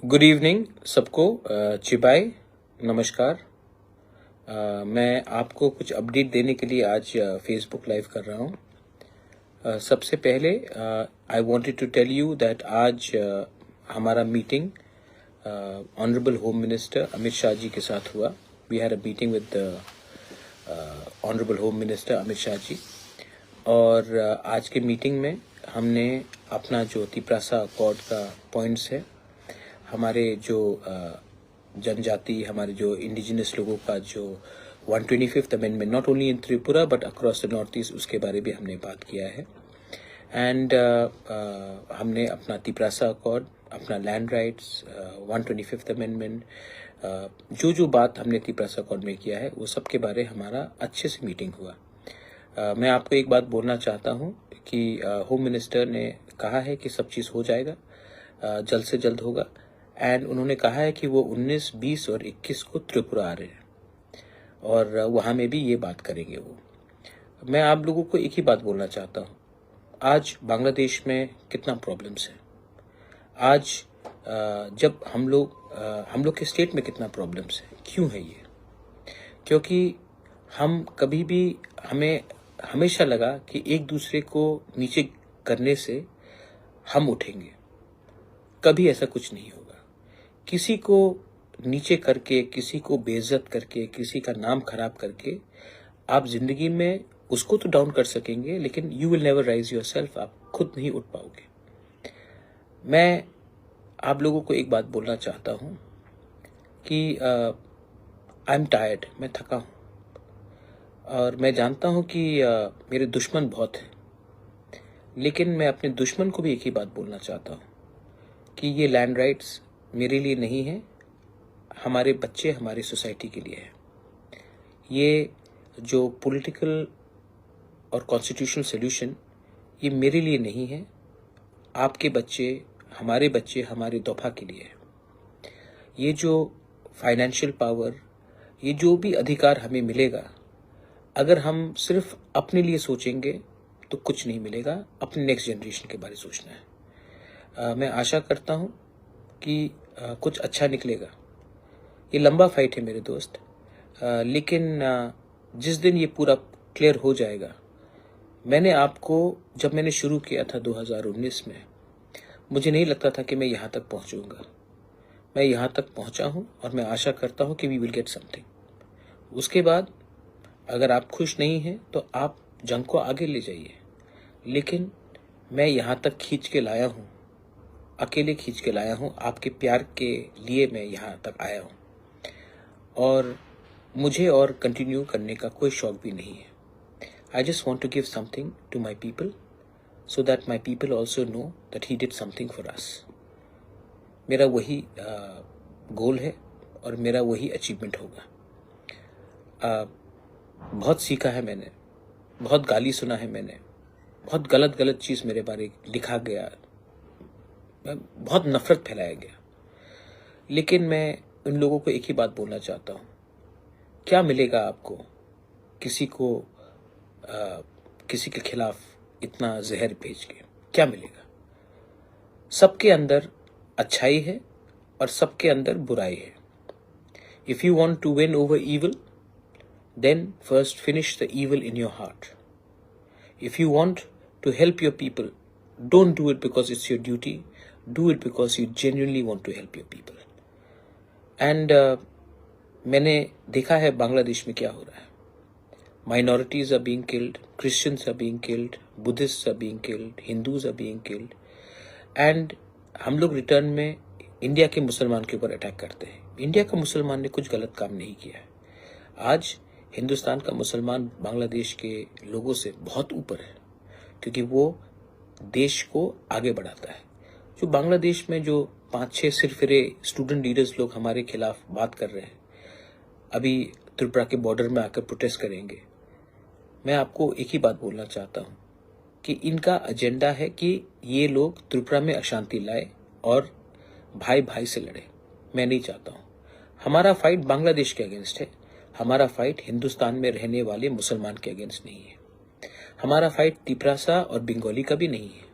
Good evening सबको। चिबाई नमस्कार। मैं आपको कुछ अपडेट देने के लिए आज फेसबुक लाइव कर रहा हूँ। सबसे पहले I wanted to tell you that आज हमारा meeting honourable home minister Amit Shah ji के साथ हुआ। We had a meeting with honourable home minister Amit Shah ji, और आज के मीटिंग में हमने अपना जो तिपरासा अकॉर्ड का पॉइंट्स है, हमारे जो जनजाति, हमारे जो इंडिजिनस लोगों का जो 125th amendment not only in Tripura but across the north east, उसके बारे में हमने बात किया है। एंड हमने अपना तिपरासा अकॉर्ड, अपना लैंड राइट्स, 125th अमेंडमेंट, जो बात हमने तिपरासा अकॉर्ड में किया है वो सब के बारे हमारा अच्छे से मीटिंग हुआ। मैं आपको एक बात बोलना चाहता हूँ कि होम मिनिस्टर ने कहा है कि सब चीज़ हो जाएगा, जल्द से जल्द होगा। एंड उन्होंने कहा है कि वो 19, 20 और 21 को त्रिपुरा आ रहे हैं और वहाँ में भी ये बात करेंगे वो। मैं आप लोगों को एक ही बात बोलना चाहता हूँ, आज बांग्लादेश में कितना प्रॉब्लम्स है। आज जब हम लोग के स्टेट में कितना प्रॉब्लम्स है। क्यों है ये? क्योंकि हम कभी भी, हमें हमेशा लगा कि एक दूसरे को नीचे करने से हम उठेंगे। कभी ऐसा कुछ नहीं होगा। किसी को नीचे करके, किसी को बेइज्जत करके, किसी का नाम खराब करके आप जिंदगी में उसको तो डाउन कर सकेंगे, लेकिन you will never rise yourself. आप खुद नहीं उठ पाओगे। मैं आप लोगों को एक बात बोलना चाहता हूँ कि आई एम टायर्ड, मैं थका हूँ और मैं जानता हूँ कि मेरे दुश्मन बहुत हैं, लेकिन मैं अपने दुश्मन को भी एक ही बात बोलना चाहता हूँ कि ये लैंड राइट्स मेरे लिए नहीं है, हमारे बच्चे, हमारी सोसाइटी के लिए है। ये जो पॉलिटिकल और कॉन्स्टिट्यूशनल सॉल्यूशन, ये मेरे लिए नहीं है, आपके बच्चे, हमारे दोफा के लिए है। ये जो फाइनेंशियल पावर, ये जो भी अधिकार हमें मिलेगा, अगर हम सिर्फ अपने लिए सोचेंगे तो कुछ नहीं मिलेगा। अपने नेक्स्ट जनरेशन के बारे में सोचना है। मैं आशा करता हूँ कि कुछ अच्छा निकलेगा। ये लंबा फाइट है मेरे दोस्त, लेकिन जिस दिन ये पूरा क्लियर हो जाएगा, मैंने आपको, जब मैंने शुरू किया था 2019 में, मुझे नहीं लगता था कि मैं यहाँ तक पहुँचूँगा। मैं यहाँ तक पहुँचा हूँ और मैं आशा करता हूँ कि वी विल गेट समथिंग। उसके बाद अगर आप खुश नहीं हैं तो आप जंग को आगे ले जाइए, लेकिन मैं यहाँ तक खींच के लाया हूँ, अकेले खींच के लाया हूँ। आपके प्यार के लिए मैं यहाँ तक आया हूँ और मुझे और कंटिन्यू करने का कोई शौक भी नहीं है। I just want to give something to my people so that my people also know that he did something for us. मेरा वही गोल है और मेरा वही अचीवमेंट होगा। बहुत सीखा है मैंने, बहुत गाली सुना है मैंने, बहुत गलत चीज़ मेरे बारे लिखा गया, बहुत नफरत फैलाया गया, लेकिन मैं उन लोगों को एक ही बात बोलना चाहता हूँ, क्या मिलेगा आपको किसी के खिलाफ इतना जहर भेज के? क्या मिलेगा? सबके अंदर अच्छाई है और सबके अंदर बुराई है। If you want to win over evil, then first finish the evil in your heart. If you want to help your people, don't do it because it's your duty. Do it because you genuinely want to help your people. And मैंने देखा है बांग्लादेश में क्या हो रहा है. Minorities are being killed, Christians are being killed, Buddhists are being killed, Hindus are being killed. And हम लोग रिटर्न में इंडिया के मुसलमान के ऊपर अटैक करते हैं. इंडिया का मुसलमान ने कुछ गलत काम नहीं किया है. आज हिंदुस्तान का मुसलमान बांग्लादेश के लोगों से बहुत ऊपर है, क्योंकि वो देश को आगे बढ़ाता है. जो बांग्लादेश में जो 5-6 सिरफिरे स्टूडेंट लीडर्स लोग हमारे खिलाफ बात कर रहे हैं, अभी त्रिपुरा के बॉर्डर में आकर प्रोटेस्ट करेंगे, मैं आपको एक ही बात बोलना चाहता हूँ कि इनका एजेंडा है कि ये लोग त्रिपुरा में अशांति लाए और भाई भाई से लड़े. मैं नहीं चाहता हूँ. हमारा फाइट बांग्लादेश के अगेंस्ट है. हमारा फाइट हिंदुस्तान में रहने वाले मुसलमान के अगेंस्ट नहीं है. हमारा फाइट तिपरासा और बंगाली का भी नहीं है.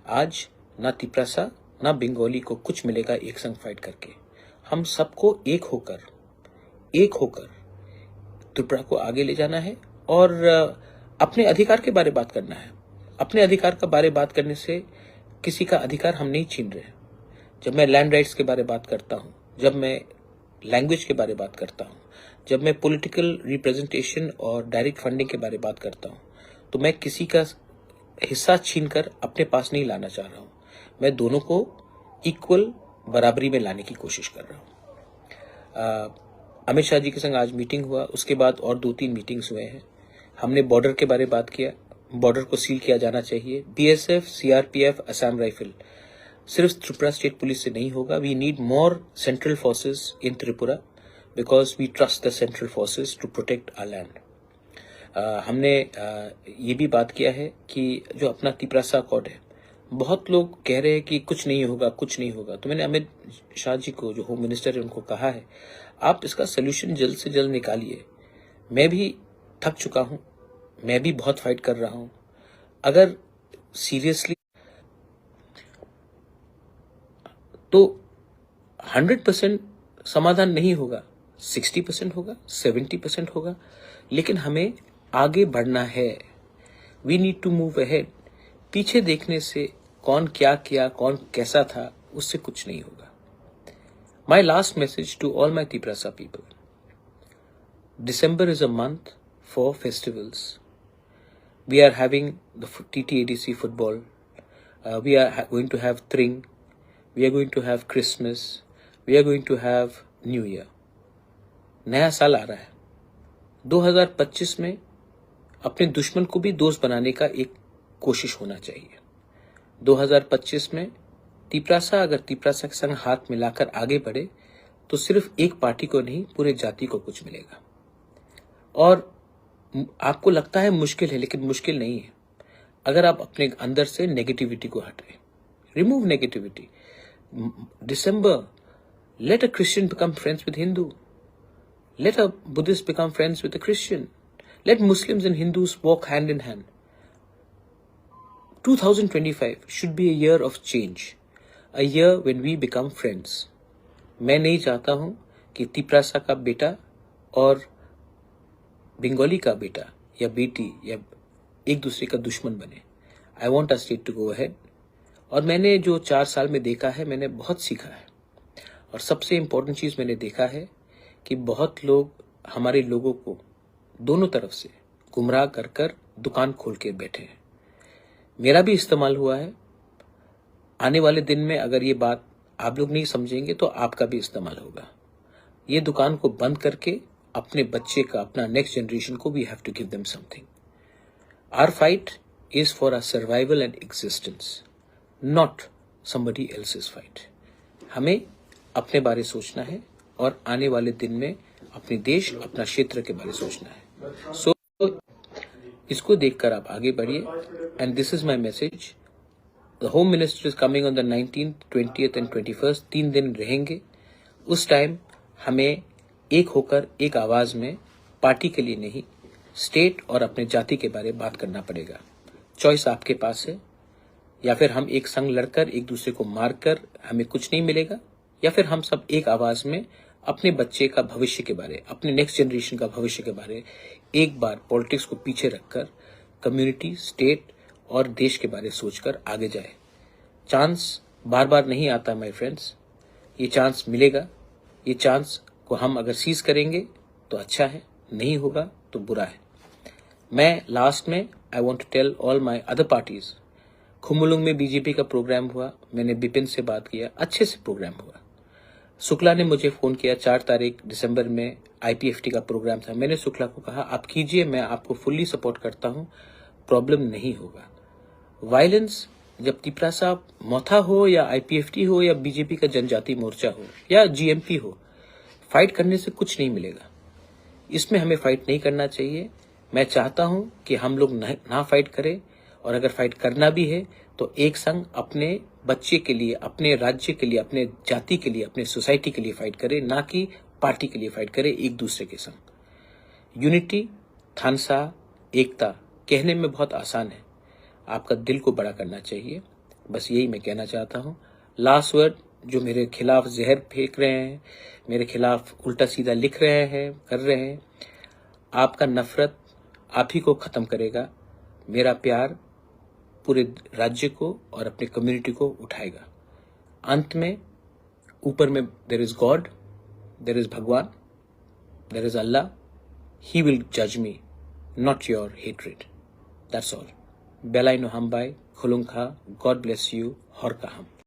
आज ना तिपरासा ना बंगाली को कुछ मिलेगा एक संग फाइट करके। हम सबको एक होकर त्रिपुरा को आगे ले जाना है और अपने अधिकार के बारे बात करना है। अपने अधिकार का बारे बात करने से किसी का अधिकार हम नहीं छीन रहे। जब मैं लैंड राइट्स के बारे बात करता हूं, जब मैं लैंग्वेज के बारे बात करता हूं, जब मैं पॉलिटिकल रिप्रेजेंटेशन और डायरेक्ट फंडिंग के बारे बात करता हूं, तो मैं किसी का हिस्सा छीनकर अपने पास नहीं लाना चाह रहा हूं। मैं दोनों को इक्वल बराबरी में लाने की कोशिश कर रहा हूं। अमित शाह जी के संग आज मीटिंग हुआ, उसके बाद और 2-3 मीटिंग्स हुए हैं। हमने बॉर्डर के बारे बात किया, बॉर्डर को सील किया जाना चाहिए। बीएसएफ, सीआरपीएफ, असम राइफल सिर्फ त्रिपुरा स्टेट पुलिस से नहीं होगा। We need more central forces in Tripura because we trust the central forces to protect our land. हमने ये भी बात किया है कि जो अपना तिपरासा अकॉर्ड है, बहुत लोग कह रहे हैं कि कुछ नहीं होगा। तो मैंने अमित शाह जी को, जो होम मिनिस्टर है, उनको कहा है आप इसका सोल्यूशन जल्द से जल्द निकालिए। मैं भी थक चुका हूं, मैं भी बहुत फाइट कर रहा हूं। अगर सीरियसली तो 100% समाधान नहीं होगा, 60% होगा, 70% होगा, लेकिन हमें आगे बढ़ना है। We need to move ahead. पीछे देखने से कौन क्या किया, कौन कैसा था, उससे कुछ नहीं होगा। My last message to all my Tiprasa people. December is a month for festivals. We are having the TTADC football. We are going to have Tring. We are going to have Christmas. We are going to have New Year. नया साल आ रहा है। 2025 में अपने दुश्मन को भी दोस्त बनाने का एक कोशिश होना चाहिए। 2025 में तिपरासा अगर तिपरासा के संग हाथ मिलाकर आगे बढ़े तो सिर्फ एक पार्टी को नहीं, पूरे जाति को कुछ मिलेगा। और आपको लगता है मुश्किल है, लेकिन मुश्किल नहीं है। अगर आप अपने अंदर से नेगेटिविटी को हटाएं, remove negativity. December, let a Christian become friends with Hindu, let a Buddhist become friends with a Christian, let Muslims and Hindus walk hand in hand. 2025 should be a year of change, a year when we become friends. मैं नहीं चाहता हूं कि तिपरासा का बेटा और बंगाली का बेटा या बेटी या एक दूसरे का दुश्मन बने। I want our state to go ahead. और मैंने जो 4 साल में देखा है, मैंने बहुत सीखा है। और सबसे इम्पोर्टेंट चीज मैंने देखा है कि बहुत लोग हमारे लोगों को दोनों तरफ से गुमराह कर कर दुकान खोल के बैठे हैं। मेरा भी इस्तेमाल हुआ है। आने वाले दिन में अगर ये बात आप लोग नहीं समझेंगे तो आपका भी इस्तेमाल होगा। ये दुकान को बंद करके अपने बच्चे का, अपना नेक्स्ट जनरेशन को we have to give them something. Our fight is for our survival and existence, not somebody else's fight. हमें अपने बारे सोचना है और आने वाले दिन में अपने देश, अपना क्षेत्र के बारे सोचना है। सो इसको देखकर आप आगे बढ़िए। And this is my message. The home minister is coming on the 19th, 20th and 21st। 3 दिन रहेंगे। उस टाइम हमें एक होकर, एक आवाज में, पार्टी के लिए नहीं, स्टेट और अपने जाति के बारे में बात करना पड़ेगा। चॉइस आपके पास है। या फिर हम एक संग लड़कर, एक दूसरे को मारकर हमें कुछ नहीं मिलेगा, या फिर हम सब एक आवाज में अपने बच्चे का भविष्य के बारे, अपने नेक्स्ट जनरेशन का भविष्य के बारे एक बार पॉलिटिक्स को पीछे रखकर कम्युनिटी, स्टेट और देश के बारे सोचकर आगे जाए। चांस बार बार नहीं आता माय फ्रेंड्स, ये चांस मिलेगा। ये चांस को हम अगर सीज करेंगे तो अच्छा है, नहीं होगा तो बुरा है। मैं लास्ट में I want to tell all my other parties. Khumulwng में बीजेपी का प्रोग्राम हुआ, मैंने बिपिन से बात किया, अच्छे से प्रोग्राम हुआ। शुक्ला ने मुझे फोन किया, 4 तारीख दिसंबर में आईपीएफटी का प्रोग्राम था। मैंने शुक्ला को कहा आप कीजिए, मैं आपको फुल्ली सपोर्ट करता हूं, प्रॉब्लम नहीं होगा। वायलेंस जब तिपरासा मोथा हो या आईपीएफटी हो या बीजेपी का जनजाति मोर्चा हो या जीएमपी हो, फाइट करने से कुछ नहीं मिलेगा। इसमें हमें फाइट नहीं करना चाहिए। मैं चाहता हूं कि हम लोग ना फाइट करें, और अगर फाइट करना भी है तो एक संग अपने बच्चे के लिए, अपने राज्य के लिए, अपने जाति के लिए, अपने सोसाइटी के लिए फाइट करें, ना कि पार्टी के लिए फाइट करें एक दूसरे के संग। यूनिटी, थानसा, एकता कहने में बहुत आसान है, आपका दिल को बड़ा करना चाहिए। बस यही मैं कहना चाहता हूं। लास्ट वर्ड, जो मेरे खिलाफ जहर फेंक रहे हैं, मेरे खिलाफ उल्टा सीधा लिख रहे हैं, कर रहे हैं, आपका नफरत आप ही को खत्म करेगा। मेरा प्यार पूरे राज्य को और अपने कम्युनिटी को उठाएगा। अंत में ऊपर में there is God, there is Bhagwan, there is Allah. He will जज me, not your hatred. That's all. बेलाई नो हम बाय खुलुंग खा। God bless you. हर का हम।